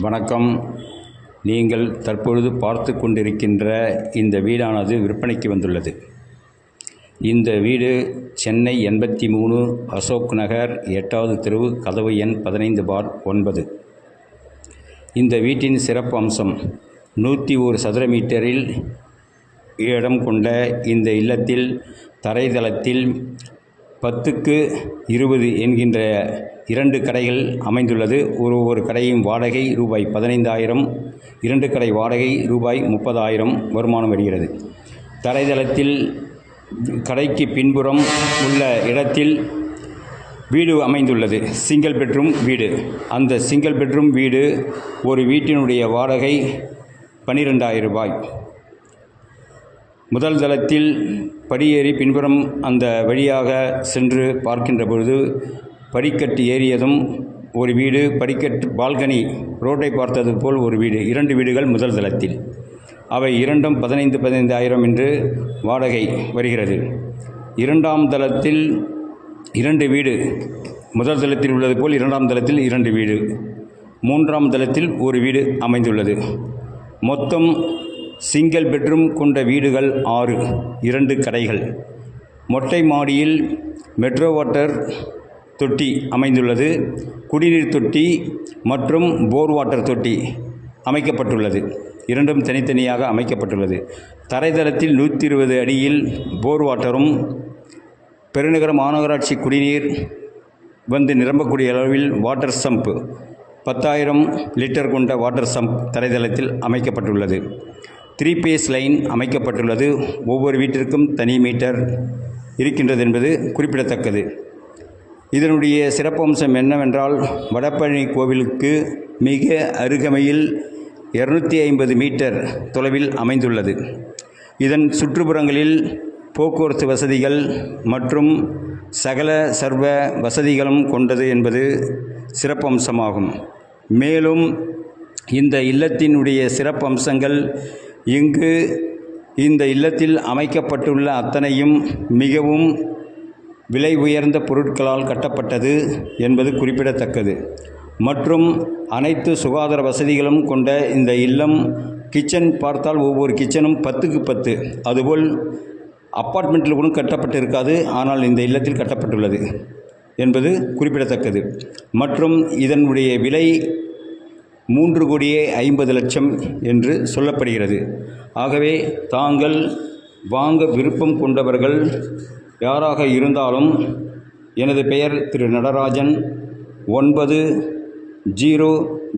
வணக்கம். நீங்கள் தற்பொழுது பார்த்து கொண்டிருக்கின்ற இந்த வீடானது விற்பனைக்கு வந்துள்ளது. இந்த வீடு சென்னை 83 அசோக் நகர் 8வது தெரு, கதவு எண் 15/9. இந்த வீட்டின் சிறப்பு அம்சம் 101 சதுர மீட்டரில் இடம் கொண்ட இந்த இல்லத்தில் தரைதளத்தில் 10க்கு 20 என்கின்ற 2 கடைகள் அமைந்துள்ளது. ஒரு கடையின் வாடகை ரூபாய் 15,000, 2 கடை வாடகை ரூபாய் 30,000 வருமானம் வருகிறது. தரைதளத்தில் கடைக்கு பின்புறம் உள்ள இடத்தில் வீடு அமைந்துள்ளது. சிங்கிள் பெட்ரூம் வீடு. அந்த சிங்கிள் பெட்ரூம் வீடு ஒரு வீட்டினுடைய வாடகை 12,000 ரூபாய். முதல் தளத்தில் படியேறி பின்புறம் அந்த வழியாக சென்று பார்க்கின்ற பொழுது படிக்கட்டு ஏறியதும் ஒரு வீடு, படிக்கட்டு பால்கனி ரோட்டை பார்த்தது போல் ஒரு வீடு. 2 வீடுகள் முதல் தளத்தில். அவை இரண்டும் 15,000 என்று வாடகை வருகிறது. 2ஆம் தளத்தில் 2 வீடு. முதல் தளத்தில் உள்ளது போல் 2ஆம் தளத்தில் 2 வீடு. 3ஆம் தளத்தில் ஒரு வீடு அமைந்துள்ளது. மொத்தம் சிங்கிள் பெட்ரூம் கொண்ட வீடுகள் 6, 2 கடைகள். மொட்டை மாடியில் மெட்ரோ வாட்டர் தொட்டி அமைந்துள்ளது. குடிநீர் தொட்டி மற்றும் போர் வாட்டர் தொட்டி அமைக்கப்பட்டுள்ளது. இரண்டும் தனித்தனியாக அமைக்கப்பட்டுள்ளது. தரைதளத்தில் 120 அடியில் போர் வாட்டரும் பெருநகர மாநகராட்சி குடிநீர் வந்து நிரம்பக்கூடிய அளவில் வாட்டர் சம்ப் 10,000 லிட்டர் கொண்ட வாட்டர் சம்ப் தரைதளத்தில் அமைக்கப்பட்டுள்ளது. 3 பேஸ் லைன் அமைக்கப்பட்டுள்ளது. ஒவ்வொரு வீட்டிற்கும் தனி மீட்டர் இருக்கின்றது என்பது குறிப்பிடத்தக்கது. இதனுடைய சிறப்பம்சம் என்னவென்றால், வடபழனி கோவிலுக்கு மிக அருகமையில் 250 மீட்டர் தொலைவில் அமைந்துள்ளது. இதன் சுற்றுப்புறங்களில் போக்குவரத்து வசதிகள் மற்றும் சகல சர்வ வசதிகளும் கொண்டது என்பது சிறப்பம்சமாகும். மேலும் இந்த இல்லத்தினுடைய சிறப்பம்சங்கள், இங்கு இந்த இல்லத்தில் அமைக்கப்பட்டுள்ள அத்தனையும் மிகவும் விலை உயர்ந்த பொருட்களால் கட்டப்பட்டது என்பது குறிப்பிடத்தக்கது. மற்றும் அனைத்து சுகாதார வசதிகளும் கொண்ட இந்த இல்லம், கிச்சன் பார்த்தால் ஒவ்வொரு கிச்சனும் 10க்கு 10. அதுபோல் அப்பார்ட்மெண்ட்டில் கூட கட்டப்பட்டிருக்காது, ஆனால் இந்த இல்லத்தில் கட்டப்பட்டுள்ளது என்பது குறிப்பிடத்தக்கது. மற்றும் இதனுடைய விலை 3,50,00,000 என்று சொல்லப்படுகிறது. ஆகவே தாங்கள் வாங்க விருப்பம் கொண்டவர்கள் யாராக இருந்தாலும், எனது பெயர் திரு நடராஜன். 90